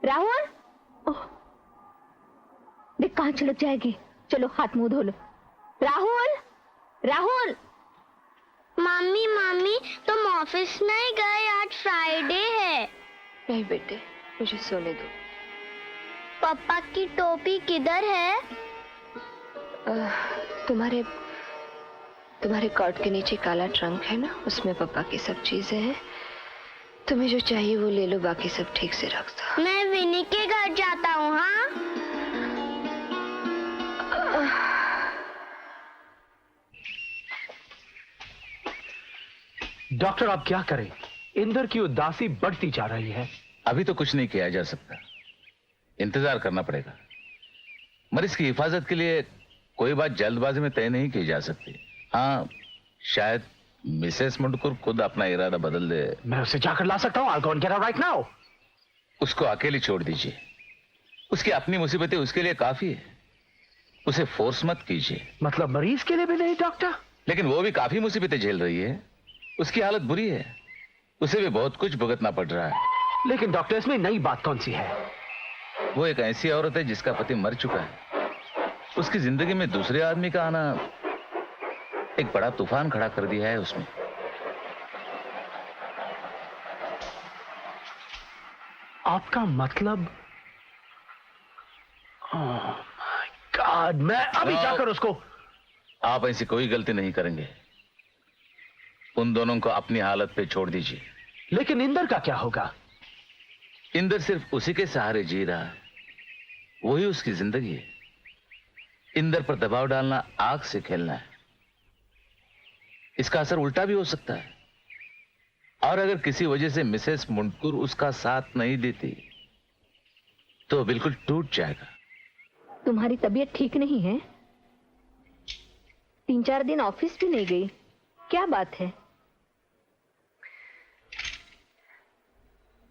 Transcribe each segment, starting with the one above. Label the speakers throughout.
Speaker 1: राहुल, ओह, देख कहाँ छलक जाएगी। चलो हाथ मुंह धो लो। राहुल, राहुल।
Speaker 2: मम्मी मम्मी तुम ऑफिस नहीं गए, आज फ्राइडे है।
Speaker 3: नहीं बेटे, मुझे सोने दो।
Speaker 2: पापा की टोपी किधर है?
Speaker 3: तुम्हारे कोट के नीचे काला ट्रंक है ना, उसमें पापा की सब चीजें हैं। तुम्हें जो चाहिए वो ले लो, बाकी सब ठीक से रख दो।
Speaker 2: मैं विनी के घर जाता हूँ। हाँ
Speaker 4: डॉक्टर, आप क्या करें? इंदर की उदासी बढ़ती जा रही है।
Speaker 5: अभी तो कुछ नहीं किया जा सकता, इंतजार करना पड़ेगा। मरीज की हिफाजत के लिए कोई बात जल्दबाजी में तय नहीं की जा सकती। हाँ, शायद मिसेस मुंडकुर खुद अपना इरादा बदल दे।
Speaker 4: मैं उसे जाकर ला सकता हूँ। I'll go and get her right now.
Speaker 5: उसको अकेली छोड़ दीजिए। उसकी अपनी मुसीबतें उसके लिए काफी है। उसे फोर्स मत कीजिए।
Speaker 4: मतलब मरीज के लिए भी नहीं डॉक्टर?
Speaker 5: लेकिन वो भी काफी मुसीबतें झेल रही है। उसकी हालत बुरी है, उसे भी बहुत कुछ भुगतना पड़ रहा है।
Speaker 4: लेकिन डॉक्टर, इसमें नई बात कौन सी है?
Speaker 5: वो एक ऐसी औरत है जिसका पति मर चुका है। उसकी जिंदगी में दूसरे आदमी का आना एक बड़ा तूफान खड़ा कर दिया है उसमें।
Speaker 4: आपका मतलब? गॉड, मैं अभी जाकर उसको।
Speaker 5: आप ऐसी कोई गलती नहीं करेंगे। उन दोनों को अपनी हालत पे छोड़ दीजिए।
Speaker 4: लेकिन इंदर का क्या होगा?
Speaker 5: इंदर सिर्फ उसी के सहारे जी रहा है, वही उसकी जिंदगी है। इंदर पर दबाव डालना आग से खेलना है। इसका असर उल्टा भी हो सकता है। और अगर किसी वजह से मिसेस मुंडकुर उसका साथ नहीं देती तो बिल्कुल टूट जाएगा।
Speaker 1: तुम्हारी तबीयत ठीक नहीं है? 3-4 दिन ऑफिस भी नहीं गई, क्या बात है?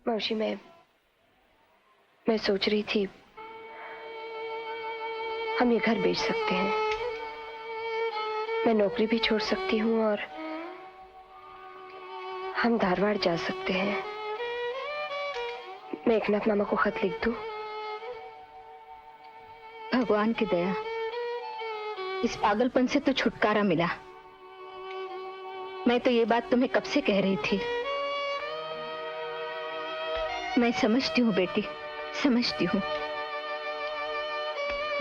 Speaker 3: मौसी, मैं सोच रही थी हम ये घर बेच सकते हैं। मैं नौकरी भी छोड़ सकती हूँ और हम धारवाड़ जा सकते हैं। मैं एकनाथ मामा को खत लिख दूं?
Speaker 1: भगवान की दया, इस पागलपन से तो छुटकारा मिला। मैं तो ये बात तुम्हें कब से कह रही थी। मैं समझती हूँ बेटी, समझती हूँ।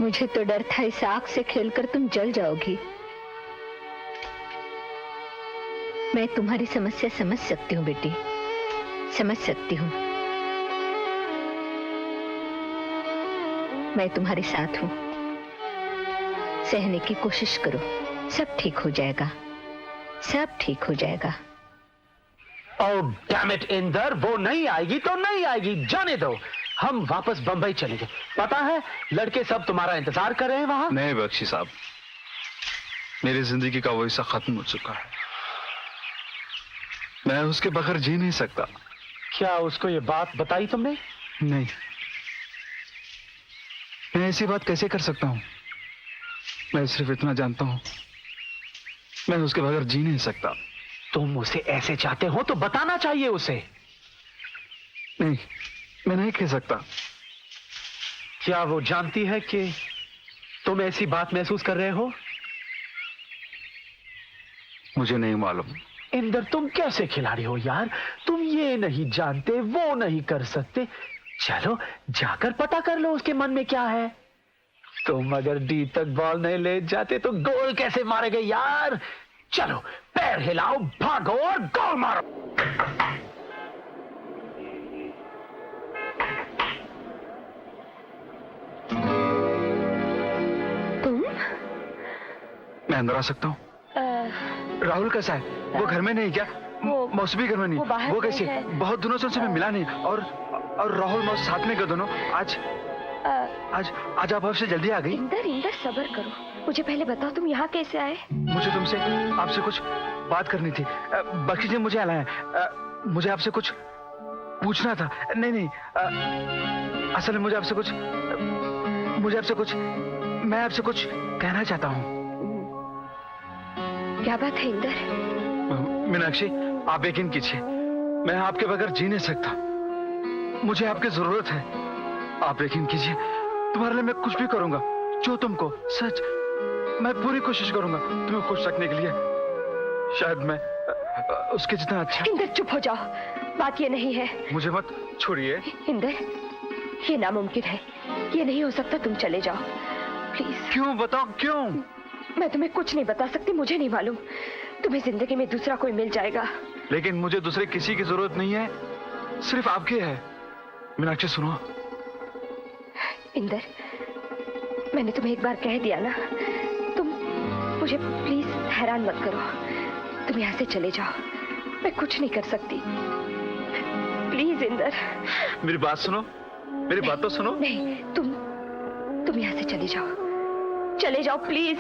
Speaker 1: मुझे तो डर था इस आग से खेलकर तुम जल जाओगी। मैं तुम्हारी समस्या समझ सकती हूँ बेटी, समझ सकती हूँ। मैं तुम्हारे साथ हूँ। सहने की कोशिश करो, सब ठीक हो जाएगा, सब ठीक हो जाएगा।
Speaker 4: ओह डैम इट इंदर, वो नहीं आएगी तो नहीं आएगी, जाने दो। हम वापस बंबई चलेंगे। पता है लड़के सब तुम्हारा इंतजार कर रहे हैं वहां।
Speaker 6: नहीं बख्शी साहब, मेरी जिंदगी का वो हिस्सा खत्म हो चुका है। मैं उसके बगैर जी नहीं सकता।
Speaker 4: क्या उसको ये बात बताई तुमने?
Speaker 6: नहीं, मैं ऐसी बात कैसे कर सकता हूँ? मैं सिर्फ इतना जानता हूँ, मैं उसके बगैर जी नहीं सकता।
Speaker 4: तुम उसे ऐसे चाहते हो तो बताना चाहिए उसे।
Speaker 6: नहीं, मैं नहीं कह सकता।
Speaker 4: क्या वो जानती है कि तुम ऐसी बात महसूस कर रहे हो?
Speaker 6: मुझे नहीं मालूम।
Speaker 4: इंदर, तुम कैसे खिलाड़ी हो यार? तुम ये नहीं जानते, वो नहीं कर सकते। चलो जाकर पता कर लो उसके मन में क्या है। तुम अगर डी तक बॉल नहीं ले जाते तो गोल कैसे मारेगे यार? चलो पैर हिलाओ, भागो और गोल मारो।
Speaker 3: तुम?
Speaker 6: मैं अंदर आ सकता हूँ? राहुल कैसा है? वो घर में नहीं क्या? मौसमी घर में नहीं? वो कैसे? बहुत दिनों से उनसे मैं मिला नहीं। और राहुल मौस साथ में गए दोनों। आज आप आपसे जल्दी आ गई।
Speaker 3: इंदर सब्र करो, मुझे पहले बताओ तुम यहाँ कैसे आए?
Speaker 6: मुझे तुमसे आपसे कुछ बात करनी थी। बख्शी जी मुझे लाया। मुझे आपसे कुछ पूछना था। नहीं, असल में मैं आपसे कुछ कहना चाहता हूँ।
Speaker 3: क्या बात है इंदर?
Speaker 6: मीनाक्षी, आप यकीन कीजिए, मैं आपके बगैर जी नहीं सकता। मुझे आपकी जरूरत है। आप यकीन कीजिए, तुम्हारे लिए मैं कुछ भी करूंगा, जो तुमको, सच, मैं पूरी कोशिश करूंगा तुम्हें खुश रखने के लिए। शायद मैं उसके जितना अच्छा।
Speaker 3: इंदर चुप हो जाओ, बात ये नहीं है।
Speaker 6: मुझे मत छोड़िए।
Speaker 3: इंदर, ये नामुमकिन है, ये नहीं हो सकता, तुम चले जाओ प्लीज।
Speaker 6: क्यों, बताओ क्यों?
Speaker 3: मैं तुम्हें कुछ नहीं बता सकती, मुझे नहीं मालूम, तुम्हें जिंदगी में दूसरा कोई मिल जाएगा।
Speaker 6: लेकिन मुझे दूसरे किसी की जरूरत नहीं है, सिर्फ आपकी है। मीनाक्षी सुनो।
Speaker 3: इंदर, मैंने तुम्हें एक बार कह दिया ना, तुम मुझे प्लीज हैरान मत करो। तुम यहाँ से चले जाओ, मैं कुछ नहीं कर सकती, प्लीज इंदर।
Speaker 6: मेरी बात सुनो, मेरी बात तो सुनो।
Speaker 3: नहीं, तुम यहाँ से चले जाओ, चले जाओ प्लीज।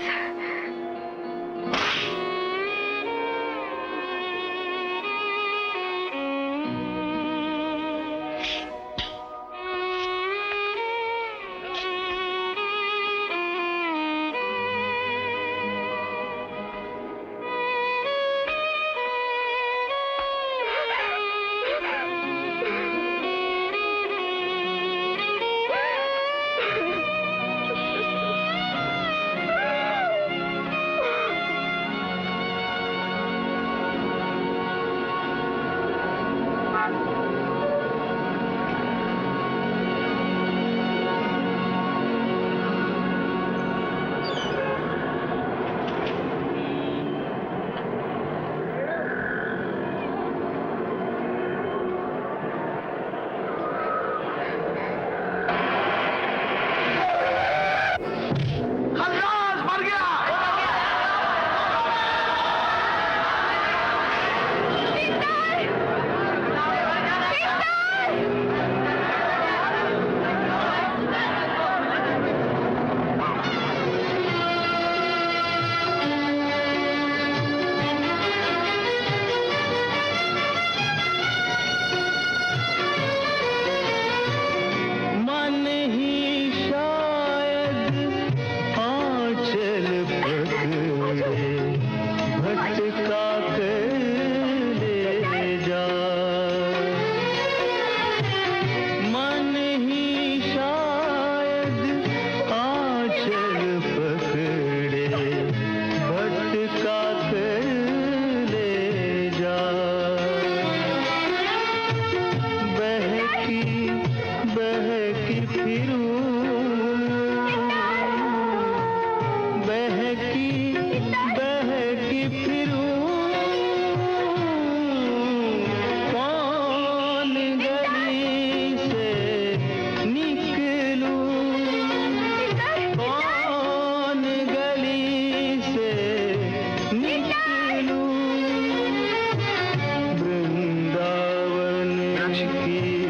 Speaker 7: वृंदावन की